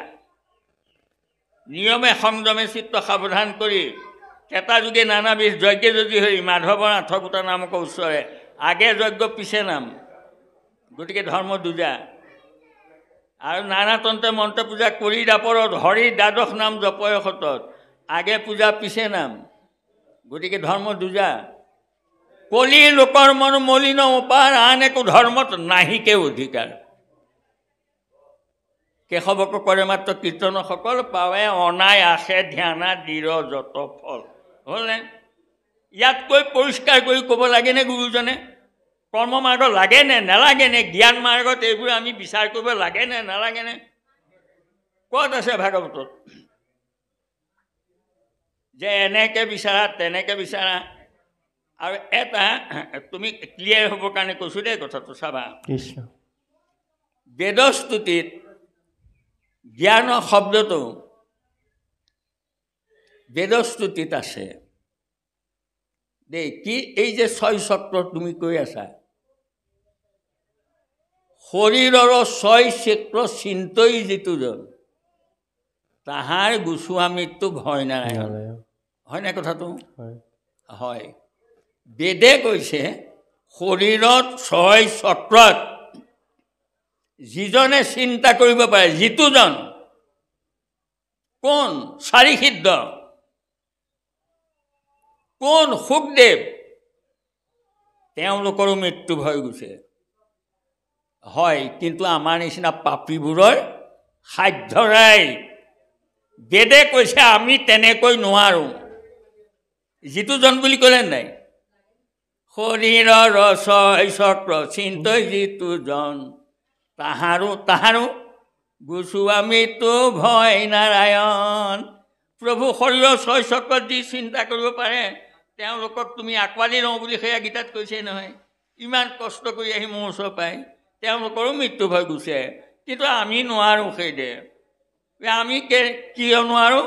নিয়মে সংযমে চিত্ত সাৱধান কৰি এটা যুগে নানাবিধ যজ্ঞ যদি হৰি মাধৱৰ আঠকোটা নামক ওচৰে, আগে যজ্ঞ পিছে নাম। গতিকে ধৰ্ম দুজা। আৰু নানা তন্ত্ৰে মন্ত্ৰ পূজা কৰি দাপৰত হৰিৰ দ্বাদশ নাম জপয় সতত, আগে পূজা পিছে নাম। গতিকে ধৰ্ম দুজা। কলি লোকৰ মন মলিন উপাৰ, আন একো ধৰ্মত নাহিকে অধিকাৰ। কেশৱক কৰে মাত্ৰ কীৰ্তনসকল, পাৱে অনাই আশে ধ্যানা দৃঢ় যত ফল। হ'লনে? ইয়াতকৈ পৰিষ্কাৰ কৰি ক'ব লাগেনে গুৰুজনে? কৰ্ম মাৰ্গ লাগেনে নালাগেনে? জ্ঞান মাৰ্গত এইবোৰ আমি বিচাৰ কৰিব লাগেনে নালাগেনে? ক'ত আছে ভাগৱতত যে এনেকৈ বিচাৰা তেনেকৈ বিচাৰা? আৰু এটা তুমি ক্লিয়াৰ হ'বৰ কাৰণে কৈছোঁ দেই কথাটো, চাবা। বেদস্তুতিত জ্ঞান শব্দটো বেদস্তুতিত আছে দেই। কি এই যে ছয় চক্ৰ তুমি কৈ আছা, শৰীৰৰ ছয় চক্ৰ চিন্তই যিটো জন, তাহাৰ গুচোৱা মৃত্যু ভয় নাৰায়ণ। হয়নে কথাটো? হয়। বেদে কৈছে শৰীৰত ছয় চক্ৰত যিজনে চিন্তা কৰিব পাৰে, যিটোজন কোন? চাৰিসিদ্ধ। কোন? সুখদেৱ। তেওঁলোকৰো মৃত্যু ভয় গৈছে। হয়, কিন্তু আমাৰ নিচিনা পাপীবোৰৰ সাধ্য নাই। বেদে কৈছে আমি তেনেকৈ নোৱাৰোঁ। যিটোজন বুলি ক'লে নাই? শৰীৰৰ ছয় চক্ৰ চিন্তই যিটোজন, তাহাৰো গুচোৱা মৃত্যু ভয় নাৰায়ণ। প্ৰভু শৰীৰৰ ছয় চক্ৰত যি চিন্তা কৰিব পাৰে, তেওঁলোকক তুমি আঁকোৱালি লওঁ বুলি সেয়া গীতাত কৈছে নহয়। ইমান কষ্ট কৰি আহি মোৰ ওচৰ পায়, তেওঁলোকৰো মৃত্যু ভয় গুচে। কিন্তু আমি নোৱাৰোঁ। সেইদে আমি কিয় নোৱাৰোঁ?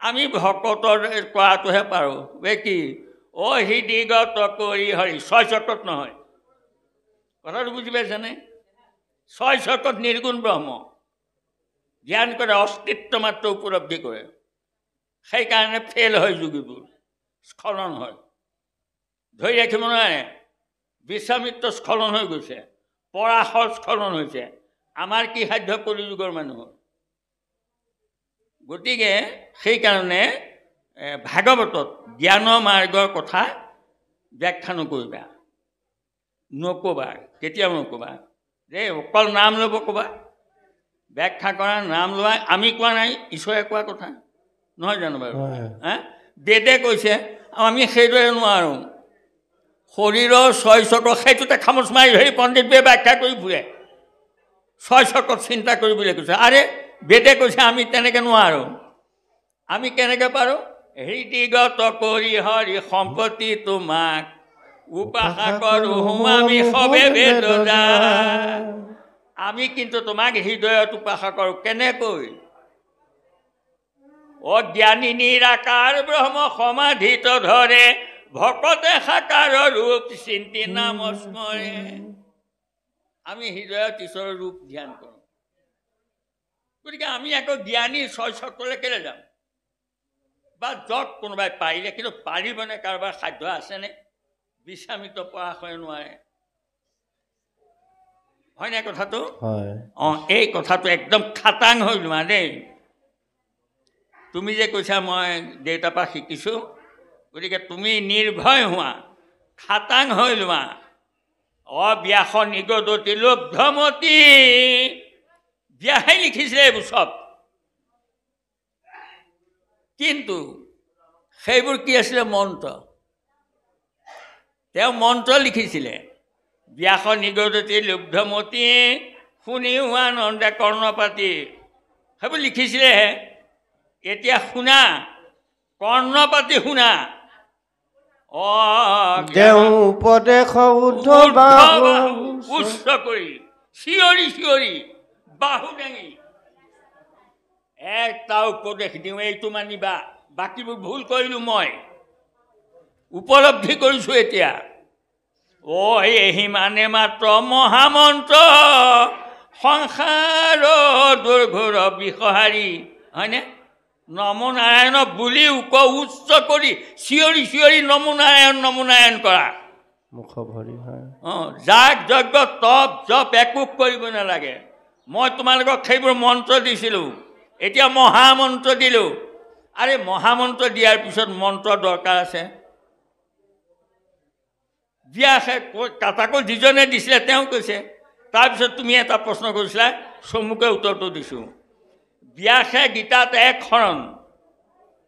আমি ভকতৰ কৰাটোহে পাৰোঁ। কি অহিদিগত কৰি হৰি, ছয় চক্ৰত নহয়। কথাটো বুজি পাইছেনে? ছয় চক্ৰত নিৰ্গুণ ব্ৰহ্ম জ্ঞান কৰে, অস্তিত্ব মাত্ৰ উপলব্ধি কৰে। সেইকাৰণে ফেইল হয় যোগীবোৰ, স্খলন হয়, ধৰি ৰাখিব নোৱাৰে। বিশ্বামিত্ৰ স্খলন হৈ গৈছে, পৰাশৰ স্খলন হৈছে। আমাৰ কি সাধ্য কলিযুগৰ মানুহৰ? গতিকে সেইকাৰণে ভাগৱতত জ্ঞান মাৰ্গৰ কথা ব্যাখ্যা নকৰিবা, নক'বা, কেতিয়াও নক'বা। যে অকল নাম ল'ব ক'বা, ব্যাখ্যা কৰা নাম লোৱা। আমি কোৱা নাই, ঈশ্বৰে কোৱা কথা নহয় জানো বাৰু? বেদে কৈছে, আমি সেইদৰে নোৱাৰোঁ। শৰীৰৰ 6 চক্ৰ সেইটোতে খামোচ মাৰি ধৰি পণ্ডিতবোৰে ব্যাখ্যা কৰি ফুৰে। 6 চক্ৰত চিন্তা কৰিবলৈ কৈছে। আৰে বেদে কৈছে আমি তেনেকৈ নোৱাৰোঁ। আমি কেনেকৈ পাৰোঁ? হৃদিগত কৰি হৰি সম্পত্তি তোমাক উপাসা কৰোঁ আমি সবে বেদজা। আমি কিন্তু তোমাক হৃদয়ত উপাসা কৰোঁ। কেনেকৈ? অজ্ঞানী নিৰাকাৰ ব্ৰহ্ম সমাধিত ধৰে ভকতে সাকাৰ ৰূপ চিন্তি নাম স্মৰে। আমি হৃদয়ত ঈশ্বৰৰ ৰূপ ধ্যান কৰোঁ। গতিকে আমি আকৌ জ্ঞানী 6 চক্ৰলৈ কেলৈ যাম? বা যক কোনোবাই পাৰিলে, কিন্তু পাৰিবনে? কাৰোবাৰ সাধ্য আছেনে? বিশ্বামিত পৰাশৰে নোৱাৰে, হয়নে কথাটো? এই কথাটো একদম খাটাং হৈ লোৱা দেই। তুমি যে কৈছা মই দেউতাৰ পৰা শিকিছোঁ, গতিকে তুমি নিৰ্ভয় হোৱা, খাটাং হৈ লোৱা। ব্যাস নিগদতি লব্ধমতি, ব্যাসে লিখিছিলে এইবোৰ চব। কিন্তু সেইবোৰ কি আছিলে? মন্ত্ৰ। তেওঁ মন্ত্ৰ লিখিছিলে। ব্যাস নিগদতি লব্ধমতি শুনি হোৱা নন্দে কৰ্ণপাতি, সেইবোৰ লিখিছিলেহে। এতিয়া শুনা, কৰ্ণপাতি শুনা। উপদেশ উচ্চ কৰি চিঞৰি চিঞৰি বাহু দাঙি এটা উপদেশ দিওঁ, এইটো মানিবা, বাকীবোৰ ভুল কৰিলোঁ মই, উপলব্ধি কৰিছোঁ এতিয়া। এহি মানে মাত্ৰ মহামন্ত্ৰ সংসাৰ দুৰ্ঘোৰ বিষহাৰী, হয়নে? নমো নাৰায়ণ বুলি উচ্চ কৰি চিঞৰি চিঞৰি নমো নাৰায়ণ নমো নাৰায়ণ কৰা। মুখ ভৰি যাগ যজ্ঞ তপ জপ একো কৰিব নালাগে। মই তোমালোকক সেইবোৰ মন্ত্ৰ দিছিলোঁ, এতিয়া মহামন্ত্ৰ দিলোঁ। আৰে মহামন্ত্ৰ দিয়াৰ পিছত মন্ত্ৰ দৰকাৰ আছে? ব্যাসে তাকো যিজনে দিছিলে তেওঁ কৈছে। তাৰপিছত তুমি এটা প্ৰশ্ন কৰিছিলা, চমুকে উত্তৰটো দিছোঁ। ব্যাসে গীতাত 1 শৰণ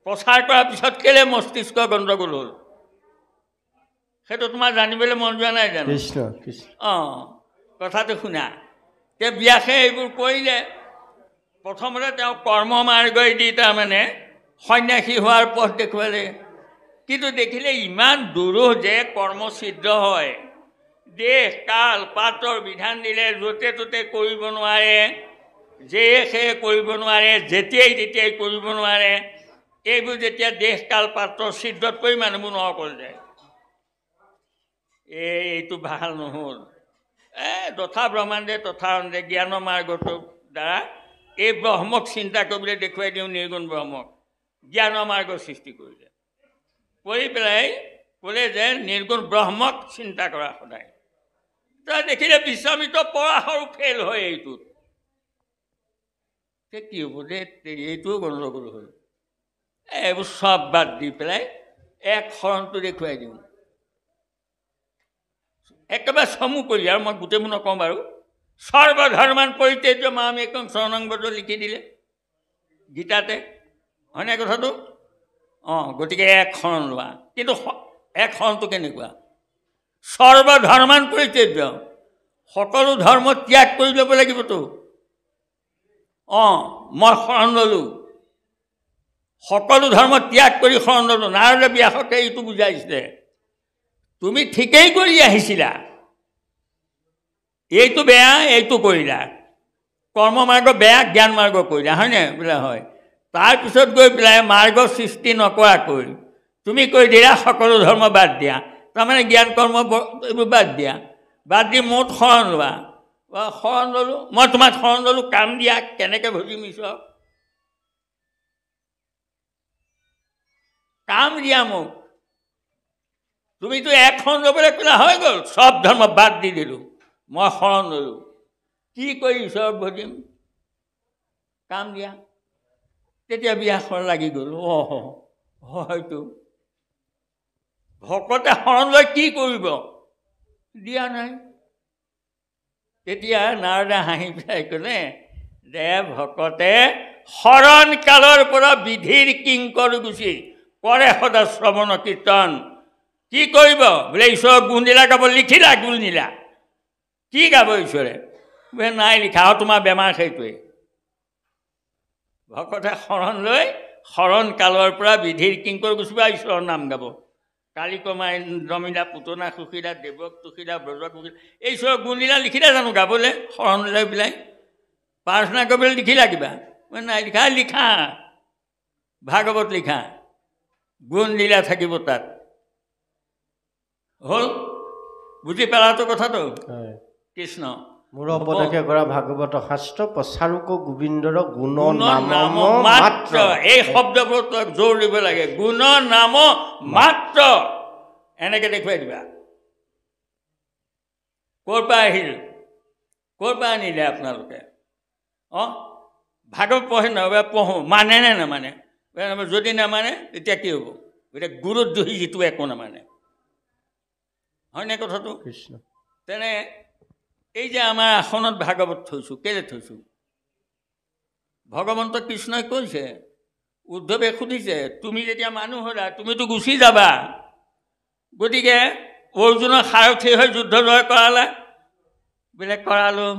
প্ৰচাৰ কৰাৰ পিছত কেলে মস্তিষ্ক গণ্ডগোল হ'ল? সেইটো তোমাৰ জানিবলৈ মন যোৱা নাই জানো? কথাটো শুনা। তে ব্যাসে এইবোৰ কৰিলে। প্ৰথমতে তেওঁ কৰ্ম মাৰ্গেদি তাৰমানে সন্যাসী হোৱাৰ পথ দেখুৱালে। কিন্তু দেখিলে ইমান দুৰূহ যে কৰ্ম ছিদ্ৰ হয়। দেশ কাল পাত্ৰৰ বিধান দিলে য'তে ত'তে কৰিব নোৱাৰে, যে সেয়ে কৰিব নোৱাৰে, যেতিয়াই তেতিয়াই কৰিব নোৱাৰে। এইবোৰ যেতিয়া দেশ কাল পাত্ৰৰ ছিদ্ৰত পৰি মানুহবোৰ নকল যায়, এইটো ভাল নহ'ল। তথা ব্ৰহ্মাণ্ডে তথা অন্ধে জ্ঞান মাৰ্গটোৰ দ্বাৰা এই ব্ৰহ্মক চিন্তা কৰিবলৈ দেখুৱাই দিওঁ, নিৰ্গুণ ব্ৰহ্মক জ্ঞান মাৰ্গৰ সৃষ্টি কৰিলে। কৰি পেলাই ক'লে যে নিৰ্গুণ ব্ৰহ্মক চিন্তা কৰা সদায়। তই দেখিলে বিশ্বামিত্ৰ পৰাশৰো ফেইল হয় এইটোত। কি হ'ব যে এইটোও গণ্ডগোল হ'ল। এইবোৰ চব বাদ দি পেলাই 1 শৰণটো দেখুৱাই দিওঁ, একেবাৰে চমু কৰি। আৰু মই গোটেইবোৰ নকওঁ বাৰু। সৰ্বধৰ্মান পৰিত্যাজ্য মাম একং শৰণং ব্ৰজ লিখি দিলে গীতাতে, হয়নে কথাটো? গতিকে 1 শৰণ লোৱা। কিন্তু 1 শৰণটো কেনেকুৱা? সৰ্বধৰ্মান পৰিত্যাজ্য, সকলো ধৰ্ম ত্যাগ কৰি ল'ব লাগিবতো। মই শৰণ ল'লোঁ, সকলো ধৰ্ম ত্যাগ কৰি শৰণ ল'লোঁ। নাৰদ ব্যাসকে এইটো বুজাইছিলে, তুমি ঠিকেই কৰি আহিছিলা, এইটো বেয়া, এইটো কৰিলা। কৰ্ম মাৰ্গ বেয়া, জ্ঞান মাৰ্গ কৰিলা, হয়নে? বোলে হয়। তাৰপিছত গৈ পেলাই মাৰ্গ সৃষ্টি নকৰাকৈ তুমি কৈ দিলা সকলো ধৰ্ম বাদ দিয়া, তাৰমানে জ্ঞান কৰ্ম এইবোৰ বাদ দিয়া। বাদ দি মোত শৰণ লোৱা। শৰণ ল'লোঁ, মই তোমাক শৰণ ল'লোঁ, কাম দিয়া, কেনেকৈ ভজিম ঈশ্বৰ? কাম দিয়া মোক। তুমিতো 1 শৰণ ল'বলৈ ক'লা, হৈ গ'ল। চব ধৰ্ম বাদ দি দিলোঁ, মই শৰণ ল'লোঁ। কি কৰি ঈশ্বৰক ভজিম? কাম দিয়া। তেতিয়া বিয়াখন লাগি গ'ল। হয়তো ভকতে শৰণ লৈ কি কৰিব, দিয়া নাই। তেতিয়া নাৰদে হাঁহি পেলাই ক'লে যে ভকতে শৰণ কালৰ পৰা বিধিৰ কিংকৰ গুচি কৰে সদা শ্ৰৱণ কীৰ্তন। কি কৰিব বোলে, ঈশ্বৰৰ গুণ দিলা গাব, লিখিলা গুণ দিলা, কি গাব ঈশ্বৰে? বোলে নাই লিখা, আৰু তোমাৰ বেমাৰ সেইটোৱে। ভকতে শৰণ লৈ শৰণ কালৰ পৰা বিধিৰ কিংকৰ গুচিব, ঈশ্বৰৰ নাম গাব। কালিকমাই দমিলা, পুতনা সুখীলা, দেৱক তুষিলা, ব্ৰজক সুখীলা, ঈশ্বৰৰ গুণ দিলা লিখিলা জানো গাবলৈ? শৰণ লৈ পেলাই প্ৰাৰ্থনা কৰিবলৈ লিখিলা কিবা? নাই লিখা। লিখা ভাগৱত লিখা, গুণ দিলা থাকিব তাত। হ'ল বুজি পেলাতো কথাটো? কৃষ্ণ মোৰ উপদেশে কৰা ভাগৱত শাস্ত্ৰ প্ৰচাৰক গোবিন্দৰ গুণ নাম মাত্ৰ। এই শব্দবোৰ তই জোৰ দিব লাগে, গুণ নাম মাত্ৰ। এনেকে দেখুৱাই দিবা। ক'ৰ পৰা আহিল, ক'ৰ পৰা আনিলে আপোনালোকে? ভাগৱত পঢ়ে নহয়, পঢ়োঁ, মানে নে নামানে? যদি নামানে তেতিয়া কি হ'ব? এতিয়া গুৰুত দোষী যিটো একো নামানে, হয়নে কথাটো? কৃষ্ণ তেনে এই যে আমাৰ আসনত ভাগৱত থৈছোঁ, কেলৈ থৈছোঁ? ভগৱন্ত কৃষ্ণই কৈছে, উদ্ধৱে সুধিছে, তুমি যেতিয়া মানুহ হ'লা তুমিতো গুচি যাবা, গতিকে অৰ্জুনৰ সাৰথি হৈ যুদ্ধ জয় কৰালা। বোলে কৰালোঁ,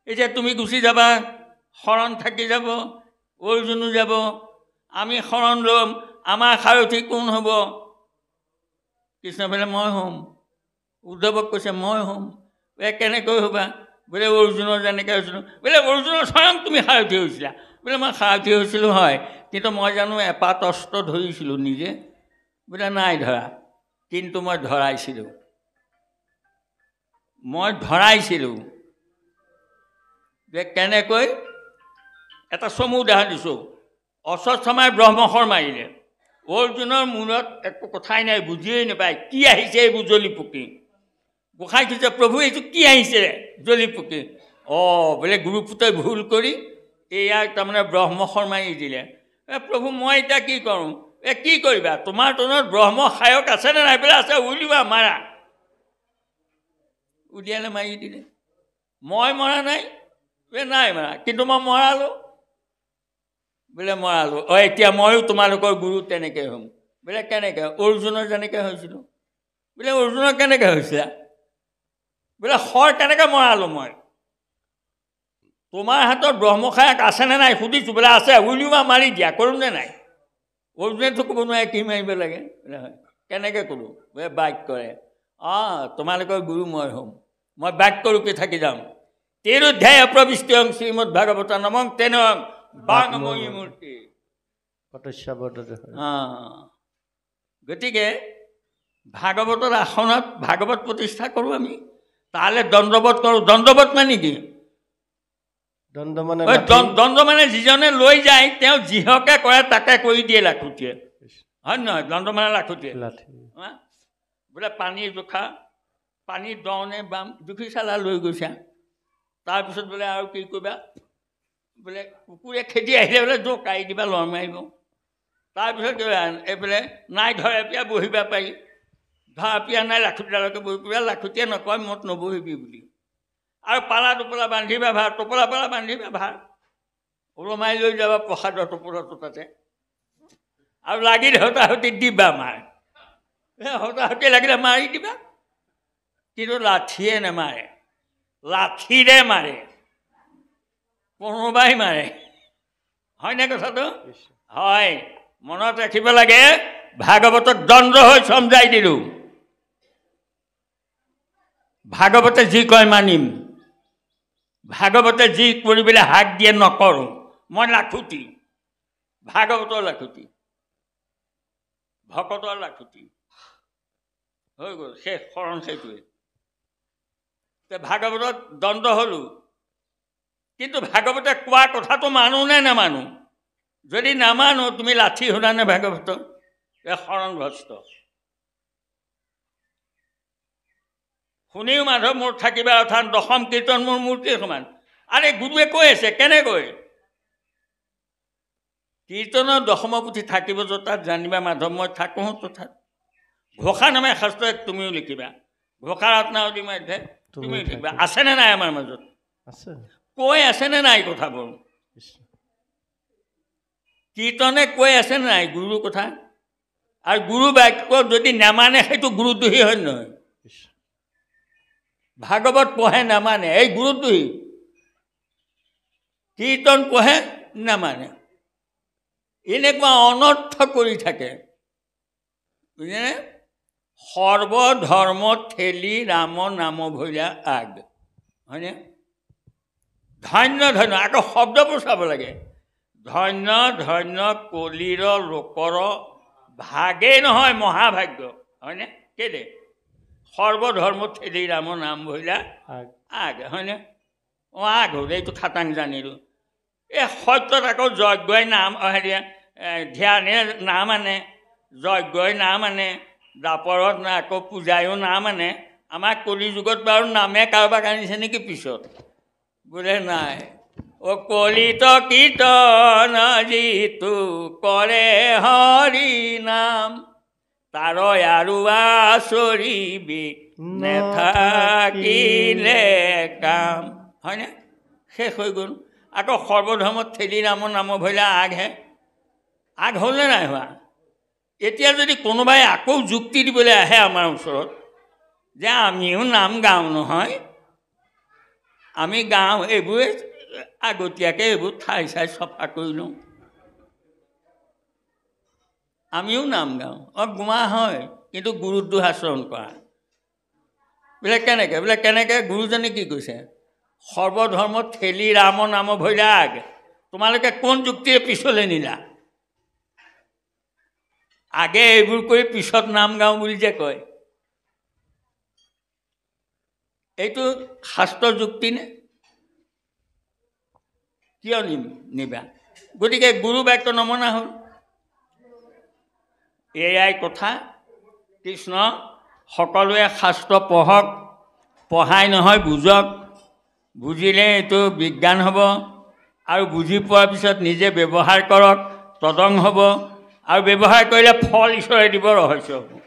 এতিয়া তুমি গুচি যাবা, শৰণ থাকি যাব, অৰ্জুনো যাব, আমি শৰণ ল'ম, আমাৰ সাৰথি কোন হ'ব? কৃষ্ণ বোলে মই হ'ম। উদ্ধৱক কৈছে মই হ'ম। কেনেকৈ হ'বা? বোলে অৰ্জুনৰ যেনেকৈ হৈছিলোঁ। বোলে অৰ্জুনৰ স্বয়ং তুমি সাৰথি হৈছিলা। বোলে মই সাৰথি হৈছিলোঁ হয়, কিন্তু মই জানো এপাত অস্ত্ৰ ধৰিছিলোঁ নিজে? বোলে নাই ধৰা, কিন্তু মই ধৰাইছিলোঁ। যে কেনেকৈ? এটা চমু উদাহৰণ দিছোঁ। অশ্বত্থামাই ব্ৰহ্মশৰ মাৰিলে, অৰ্জুনৰ মূৰত একো কথাই নাই, বুজিয়েই নাপায় কি আহিছে এইবোৰ জ্বলি পকি। গোসাঁই কৈছে প্ৰভু এইটো কি আহিছে জ্বলি পকি? বোলে গুৰুপুত্ৰই ভুল কৰি এয়াক তাৰমানে ব্ৰহ্মশৰ মাৰি দিলে। প্ৰভু মই এতিয়া কি কৰোঁ? কি কৰিবা? তোমাৰ তনত ব্ৰহ্ম সায়ক আছেনে নাই? বোলে আছে, উলিওৱা, মাৰা। উলিয়ালে, মাৰি দিলে। মই মৰা নাই? বোলে নাই মৰা, কিন্তু মই মৰালোঁ। বোলে মৰালোঁ। এতিয়া ময়ো তোমালোকৰ গুৰু তেনেকৈ হ'ম। বোলে কেনেকৈ? অৰ্জুনৰ যেনেকৈ হৈছিলোঁ। বোলে অৰ্জুনৰ কেনেকৈ হৈছিলা? বোলে শৰ কেনেকৈ মৰালোঁ মই? তোমাৰ হাতত ব্ৰহ্মসায়ক আছেনে নাই সুধিছোঁ। বোলে আছে, উলিওৱা, মাৰি দিয়া। কৰোঁনে নাই? অৰ্জুনেতো ক'ব নোৱাৰে কি মাৰিব লাগে। বোলে হয়, কেনেকৈ কৰোঁ? বোলে বাক্যৰে। তোমালোকৰ গুৰু মই হ'ম, মই বাক্যৰূপে থাকি যাম। তেৰোধ্যায় প্ৰবিষ্টং শ্ৰীমদ ভাগৱত নামং তেন বাংময়ী মূৰ্তি। গতিকে ভাগৱতৰ আসনত ভাগৱত প্ৰতিষ্ঠা কৰোঁ আমি, তালৈ দণ্ডবত কৰোঁ। দণ্ডবত মানে কি? দণ্ড মানে যিজনে লৈ যায় তেওঁ যিহকে কৰে তাকে কৰি দিয়ে লাখুটিয়ে, হয় নহয়? দণ্ড মানে লাখুটিয়ে। বোলে পানী জোখা, পানী দনে বাম জুখি চালা, লৈ গৈছা। তাৰপিছত বোলে আৰু কি কৰিবা? বোলে কুকুৰে খেদি আহিলে বোলে জোকাৰি দিবা, লৰ মাৰিব। তাৰপিছত এইবোলে নাই ধৰে পিয়া বহিবা পাৰি, ধৰা পিয়া নাই লাখুটিডালকে বহি পৰিবা। লাখুটিয়ে নকয় মত নবহিবি বুলি। আৰু পালা টোপোলা বান্ধিবা ভাৰ, টোপোলা পালা বান্ধিবা ভাৰ, ওলমাই লৈ যাবা প্ৰসাদৰ টোপোলাটো তাতে। আৰু লাগিলে হতাহতি দিবা মাৰ, হতাহতি লাগিলে মাৰি দিবা, কিন্তু লাঠিয়ে নেমাৰে, লাঠিৰে মাৰে, কোনোবাই মাৰে। হয়নে কথাটো? হয়, মনত ৰাখিব লাগে। ভাগৱতক দণ্ড হৈ চমজাই দিলোঁ। ভাগৱতে যি কয় মানিম, ভাগৱতে যি কৰিবলৈ হাক দিয়ে নকৰোঁ। মই লাখুটি, ভাগৱতৰ লাখুটি, ভকতৰ লাখুটি। হৈ গ'ল, শেষ। শৰণ সেইটোৱে। ভাগৱতত দণ্ড হ'লোঁ, কিন্তু ভাগৱতে কোৱা কথাটো মানো নে নামানো? যদি নামানো, তুমি লাঠি শুনানে ভাগৱতৰ? শৰণ ভ্ৰষ্ট। শুনিও মাধৱ মোৰ থাকিবা অৰ্থাৎ দশম কীৰ্তন মোৰ মূৰ্তিৰ সমান। আৰে গুৰুৱে কৈ আছে কেনেকৈ? কীৰ্তনৰ দশম পুথি থাকিব য'ত তাত জানিবা মাধৱ মই থাকোঁ তথাত ঘোষা নামে শাস্ত্ৰ তুমিও লিখিবা ঘোষা ৰত্নাৱলী মধ্যে তুমিও লিখিবা আছেনে নাই আমাৰ মাজত আছে কৈ আছেনে নাই কথাবোৰ কীৰ্তনে কৈ আছেনে নাই গুৰুৰ কথা আৰু গুৰু বাক্য যদি নামানে সেইটো গুৰুদ্ৰোহী হয় নহয় ভাগৱত পঢ়ে নামানে এই গুৰুদ্ৰোহী কীৰ্তন পঢ়ে নামানে এনেকুৱা অনৰ্থ কৰি থাকে বুজিছেনে সৰ্বধৰ্ম ঠেলি ৰাম নাম ভৈয়া আগ হয়নে ধন্য ধন্য আকৌ শব্দবোৰ চাব লাগে ধন্য ধন্য কলিৰ লোকৰ ভাগেই নহয় মহাভাগ্য হয়নে কেলে সৰ্বধৰ্ম ঠেলি ৰাম নাম ভৈয়া আগ হয়নে অঁ আগ হ'ল এইটো খাটাং জানিলোঁ এই সত্যত আকৌ যজ্ঞই নাম হেৰি ধ্যানে নাম আনে যজ্ঞই নাম আনে দাপৰত আকৌ পূজায়ো নাম আনে আমাৰ কলি যুগত বাৰু নামে কাৰোবাক আনিছে নেকি পিছত বোলে নাই অ' কলিত কীৰ্তন যিটো কৰে হৰি নাম তাৰ আৰু আচৰিবি নেথাকিলে কাম হয়নে শেষ হৈ গ'ল আকৌ সৰ্বধৰ্মত ঠেলি ৰাম নাম ভৈয়া আগহে আগ হ'লনে নাই হোৱা এতিয়া যদি কোনোবাই আকৌ যুক্তি দিবলৈ আহে আমাৰ ওচৰত যে আমিও নাম গাওঁ নহয় আমি গাওঁ এইবোৰে আগতীয়াকৈ এইবোৰ ঠাই চাই চফা কৰি লওঁ আমিও নাম গাওঁ অঁ গোৱা হয় কিন্তু গুৰুদ্ৰোহ আচৰণ কৰা বোলে কেনেকৈ গুৰুজনে কি কৈছে সৰ্বধৰ্ম ঠেলি ৰাম নাম ভৈয়া আগ তোমালোকে কোন যুক্তিৰে পিছলৈ নিলা আগে এইবোৰ কৰি পিছত নাম গাওঁ বুলি যে কয় এইটো শাস্ত্ৰ যুক্তি নে কিয় নিবা গতিকে গুৰু বাক্য নমনা হ'ল এয়াই কথা কৃষ্ণ সকলোৱে শাস্ত্ৰ পঢ়ক পঢ়াই নহয় বুজক বুজিলে এইটো বিজ্ঞান হ'ব আৰু বুজি পোৱাৰ পিছত নিজে ব্যৱহাৰ কৰক তদং হ'ব আৰু ব্যৱহাৰ কৰিলে ফল ঈশ্বৰে দিব ৰহস্য হ'ব